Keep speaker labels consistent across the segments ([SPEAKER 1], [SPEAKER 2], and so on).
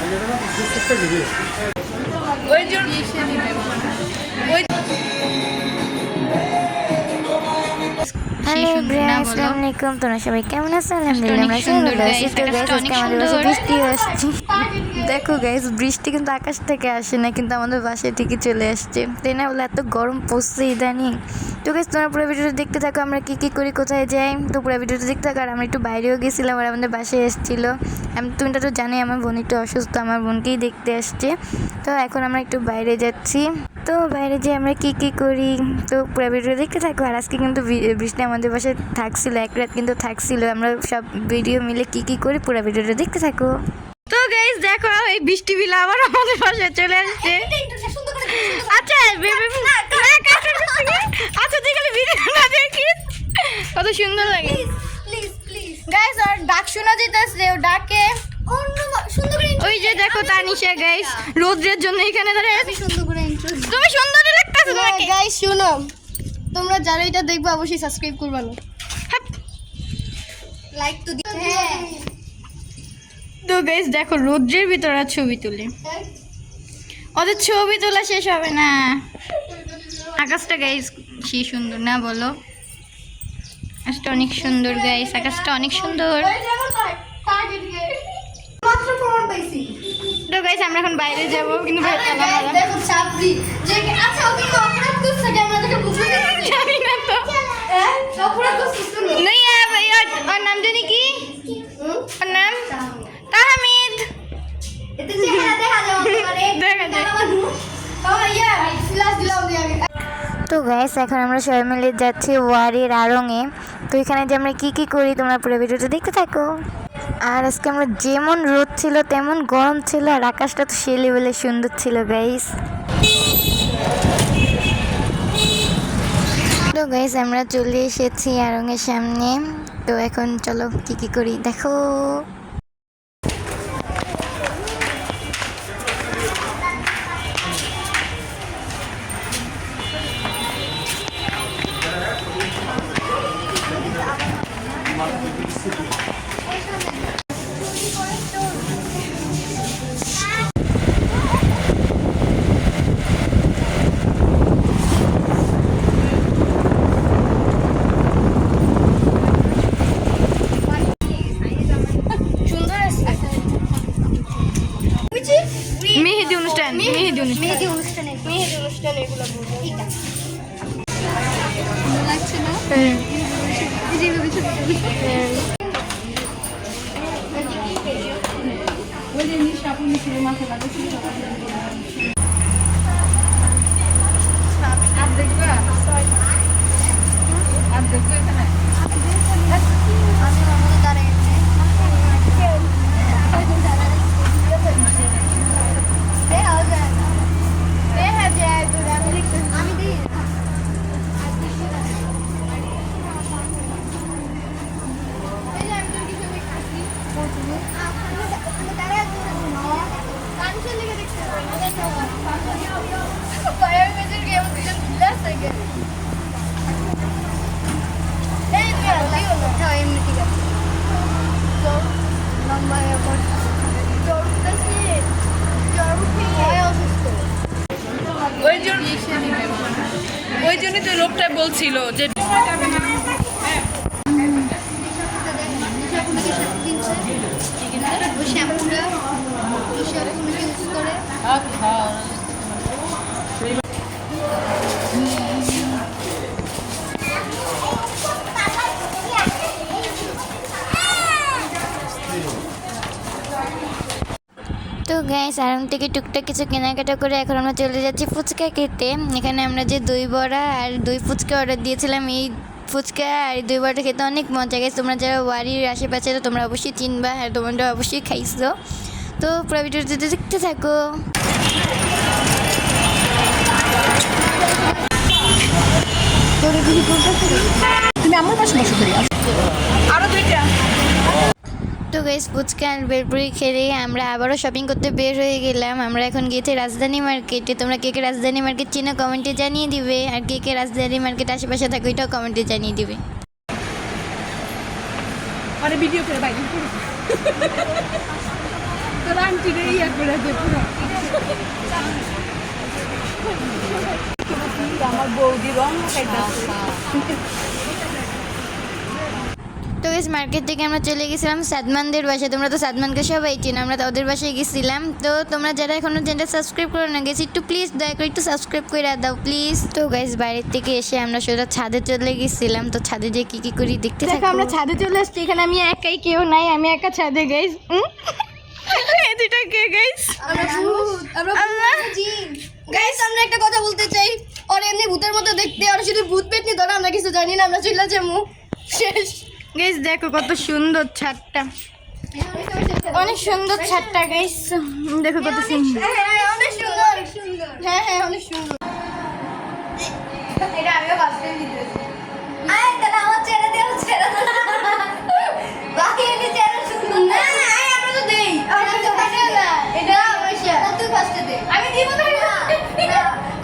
[SPEAKER 1] Hello brass, আসসালামু আলাইকুম। তোমরা সবাই কেমন আছো? আলহামদুলিল্লাহ আমরা সবাই ভালো আছি। তো গাইস, আজকে আমাদের বাসায় বৃষ্টি আসছে। দেখো গাইস, বৃষ্টি কিন্তু আকাশ থেকে আসে না, কিন্তু আমাদের বাসায় ঠিকই চলে আসছে। তাই না? বলে এত গরম পড়ছে ইদানিং। তো গাইস, তোমরা পুরো ভিডিওটা দেখতে থাকো, আমরা কি কি করি, কোথায় যাই। তো পুরো ভিডিওটা দেখতে থাকো। আর আমরা একটু বাইরেও গেছিলাম, আর আমাদের বাসায় এসেছিলো। তুমি তো জানোই আমার বোন একটু অসুস্থ, আমার বোনকেই দেখতে আসছে। তো এখন আমরা একটু বাইরে যাচ্ছি। তো বাইরে যে আমরা কি কি করি, তো পুরো ভিডিও দেখতে থাকো। আর আজকে কিন্তু বৃষ্টি আমাদের বাসায় থাকছিল, এক রাত কিন্তু থাকছিল। আমরা সব ভিডিও মিলে কি কি করি পুরো ভিডিওটা দেখতে থাকো। তো গাইস দেখো, এই বৃষ্টি বিলা আবার আমাদের বাসায় চলে আসছে। আচ্ছা আচ্ছা ঠিক আছে, ভিডিও না দেখি কত সুন্দর লাগে গাইস। আর ডাক শোনা যেতেছে, ও ডাকে ওই যে দেখো তানিশা গাইস, রোদ্রের জন্য এখানে দাঁড়িয়ে আছে। তুমি সুন্দরই লাগতেছে তোমাকে
[SPEAKER 2] গাইস। শুনো, তোমরা যারা এটা দেখবে অবশ্যই সাবস্ক্রাইব করবা না, লাইক তো দিতে। হ্যাঁ
[SPEAKER 1] তো গাইস দেখো, রোদ্রের ভিতরে ছবি তুলে, ওদের ছবি তোলা শেষ হবে না। আকাশটা গাইস কি সুন্দর না বলো? আকাশটা অনেক সুন্দর গাইস, আকাশটা অনেক সুন্দর।
[SPEAKER 2] মাত্র প্রমাণ পাইছি।
[SPEAKER 1] তো গাইস আমরা এখন বাইরে যাব, কিন্তু
[SPEAKER 2] দেখো চাপড়ি যে আচ্ছা ওকে তো অপরাধ করছে যে আমরা তোকে বুঝতে
[SPEAKER 1] জানি না তো।
[SPEAKER 2] অপরাধ করছিস তো
[SPEAKER 1] नहीं है भैया। और नाम जानी की? और नाम ताहमीद।
[SPEAKER 2] এতে চেহারা দেখা যাও তোমারে
[SPEAKER 1] দেখা যায়।
[SPEAKER 2] ও ইয়া ফ্ল্যাশ দিলাম দিয়ে আমি।
[SPEAKER 3] তো গাইস, এখন আমরা সবাই মিলে যাচ্ছি ওয়ারির আড়ংয়ে। তো এখানে যে আমরা কি কি করি তোমরা পুরো ভিডিওটা দেখতে থাকো। আর আজকে আমরা যেমন রোদ ছিল তেমন গরম ছিল, আর আকাশটা তো সেই লেভেলে সুন্দর ছিল গাইস। তো গাইস আমরা চলে এসেছি আড়ংয়ের সামনে। তো এখন চলো কি কি করি দেখো।
[SPEAKER 1] মেহেদি অনুষ্ঠান, মেহেদি অনুষ্ঠান।
[SPEAKER 2] মেহেদি অনুষ্ঠানে এগুলো বলবো। ঠিক আছে লাগছে না? এই যে এভাবে ছোট ওই যে নিশা আপনি মিশিয়ে মাথা লাগাচ্ছি। আর দেখবে আর দেখবে এখানে আমি মামুনি দাঁড়িয়ে
[SPEAKER 1] ওই জন্যই তো লোকটা বলছিল যে
[SPEAKER 3] তো গাইস আড়ং থেকে টুকটাক কিছু কেনাকাটা করে এখন আমরা চলে যাচ্ছি ফুচকা খেতে। এখানে আমরা যে দই বড়া আর দই ফুচকা অর্ডার দিয়েছিলাম, এই ফুচকা আর দই বড়াটা খেতে অনেক মজা গেছে। তোমরা যারা ওয়ারির আশেপাশে তো তোমরা অবশ্যই চিনবা, আর তোমরা অবশ্যই খাইছো। তো পুরো ভিডিওটা দেখতে থাকো।
[SPEAKER 2] তুমি আমার পাশে বসে করি
[SPEAKER 1] আরো দুইটা।
[SPEAKER 3] তো গাইস ফুচকা আর বেলপুরি খেয়ে আমরা আবারও শপিং করতে বের হয়ে গেলাম। আমরা এখন গিয়েছি রাজধানী মার্কেটে। তোমরা কে কে রাজধানী মার্কেট চিনো কমেন্টে জানিয়ে দিবে, আর কে কে রাজধানী মার্কেট আশেপাশে থাকো এটাও কমেন্টে জানিয়ে দিবে।
[SPEAKER 2] আরে ভিডিও করে বাইরে তোর আন্টি রে
[SPEAKER 4] করে দে পুরো আমার বৌদি রং
[SPEAKER 3] তো গাইস মার্কেট থেকে আমরা চলে গেছিলাম সাদমানদের বাসায়। তোমরা তো সাদমানকে সবাই চেনো, আমরা তো ওদের বাসায় গেছিলাম। তো তোমরা যারা এখনো চ্যানেলটা সাবস্ক্রাইব করো না গেছি একটু প্লিজ দয়া করে একটু সাবস্ক্রাইব করে দাও প্লিজ। তো গাইস বাইরের থেকে এসে আমরা সোজা ছাদে চলে গেছিলাম। তো ছাদে যে কি কি করি দেখতে
[SPEAKER 2] দেখো
[SPEAKER 3] থাকো।
[SPEAKER 2] আমরা ছাদে চলে আসছি, এখানে আমি একাই, কেউ নাই, আমি একা ছাদে গাইস।
[SPEAKER 4] এটা কে গাইস
[SPEAKER 2] গাইস আমরা একটা কথা বলতে চাই, আর এমনি ভূতের মতো দেখতে, আর শুধু ভূত পেতনি ধরে আমরা কিছু জানি না, আমরা চলে যাবো শেষ।
[SPEAKER 1] গাইস দেখো কত সুন্দর ছাদটা, অনেক সুন্দর ছাদটা গাইস, দেখো কত সুন্দর।
[SPEAKER 2] হ্যাঁ অনেক সুন্দর, অনেক সুন্দর, হ্যাঁ অনেক সুন্দর। এটা আমিও ভাবতে দিতেছি। আয় দাদা আমার চেহারা দিয়ে চেহারা বাকি এর চেহারা সুন্দর না। আয় আমরা তো দেই, আমরা তো পাশে না, এটা সমস্যা। তুই ফার্স্টে দে, আমি দিব না।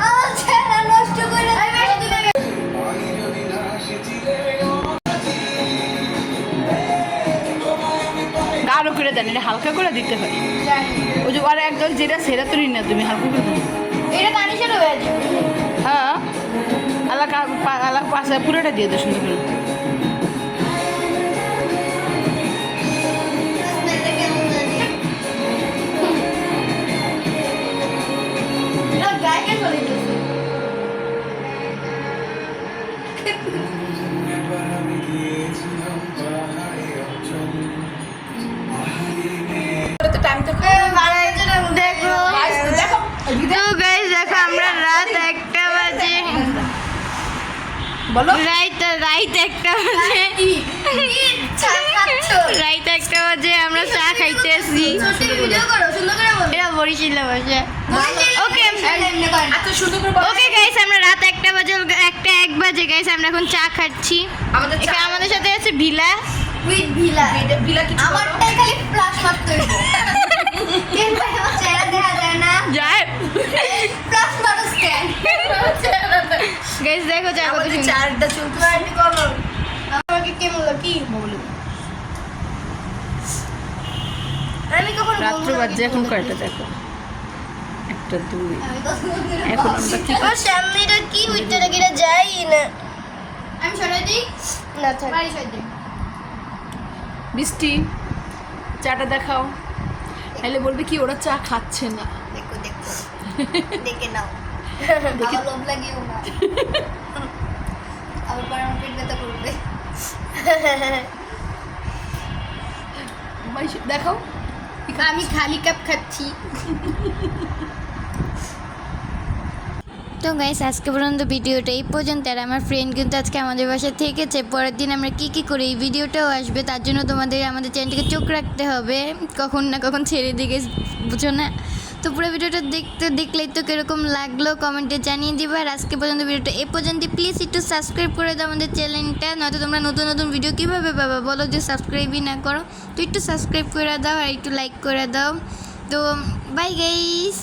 [SPEAKER 2] আমার চেহারা নষ্ট করে আমি বেশি দিবে।
[SPEAKER 4] গাঢ় করে দেন, এটা হালকা করে দিতে হয়। ওই যে আর একদম যেটা সেটা তো না, তুমি হালকা করে দাও।
[SPEAKER 2] এটা কানিশের হয়ে যাবে।
[SPEAKER 4] হ্যাঁ আলাদা আলাদা পাশে পুরোটা দিয়ে দাও সুন্দর করে।
[SPEAKER 2] গায়ে চলে গেছে।
[SPEAKER 1] দেখো তো গাইস দেখো আমরা রাত 1টা বাজে,
[SPEAKER 4] বলো
[SPEAKER 1] রাত 1টা বাজে, রাত 1টা বাজে আমরা চা খাইতেছি।
[SPEAKER 2] ভিডিও করো, সুন্দর করে বলো।
[SPEAKER 1] এটা বরিশালে বাসা। ওকে
[SPEAKER 4] আচ্ছা শুরু করে
[SPEAKER 1] ওকে গাইস আমরা রাত 1টা বাজে, 1 বাজে গাইস আমরা এখন চা খাচ্ছি। এখানে আমাদের সাথে আছে ভিলা।
[SPEAKER 2] With villa.
[SPEAKER 4] বিলা কি
[SPEAKER 2] আমারটাই খালি ফ্লাশ মারতে হইব। কিন্তু আমার চেহারা দেখা যায় না।
[SPEAKER 1] যায়
[SPEAKER 2] ফ্লাশ মারো স্ক্যান।
[SPEAKER 1] গাইস দেখো চা কত
[SPEAKER 4] আমাদের
[SPEAKER 1] সুন্দর।
[SPEAKER 4] চারটা চলতে
[SPEAKER 2] আন্টি বলো। আমাকে কেমন লাগে কি?
[SPEAKER 4] বলো
[SPEAKER 2] আমি কখন
[SPEAKER 4] রাত্র বাজে এখন কয়টা দেখো? 1টা 2
[SPEAKER 2] আমি তো
[SPEAKER 4] এখন আমরা কি
[SPEAKER 2] আমার সামনেটা কি হইতে লাগে এটা যাই না। আমি সরাই দিই না থাক। বাড়ি সরাই দিই।
[SPEAKER 4] বৃষ্টি চাটা দেখাও, তাহলে বলবে কি ওরা চা খাচ্ছে না।
[SPEAKER 2] দেখো দেখো দেখে নাও। আমার লোভ লাগিও না। আবার পরে আমার পেট ব্যথা করবে।
[SPEAKER 4] দেখাও
[SPEAKER 2] আমি খালি কাপ খাচ্ছি।
[SPEAKER 3] তো গাইস আজকে পর্যন্ত ভিডিওটা এই পর্যন্ত। আর আমার ফ্রেন্ড কিন্তু আজকে আমাদের বাসায় থেকেছে, পরের দিন আমরা কি কি করি এই ভিডিওটাও আসবে, তার জন্য তোমাদের আমাদের চ্যানেলটাকে চোখ রাখতে হবে, কখন না কখন ছেড়ে দিকে, বুঝো না? তো পুরো ভিডিওটা দেখলেই তো কীরকম লাগলো কমেন্টে জানিয়ে দিবে। আর আজকে পর্যন্ত ভিডিওটা এ পর্যন্ত, প্লিজ একটু সাবস্ক্রাইব করে দাও আমাদের চ্যানেলটা, নয়তো তোমরা নতুন নতুন ভিডিও কীভাবে পাবা বলো, যে সাবস্ক্রাইবই না করো। তো একটু সাবস্ক্রাইব করে দাও আর একটু লাইক করে দাও। তো বাই গাইস।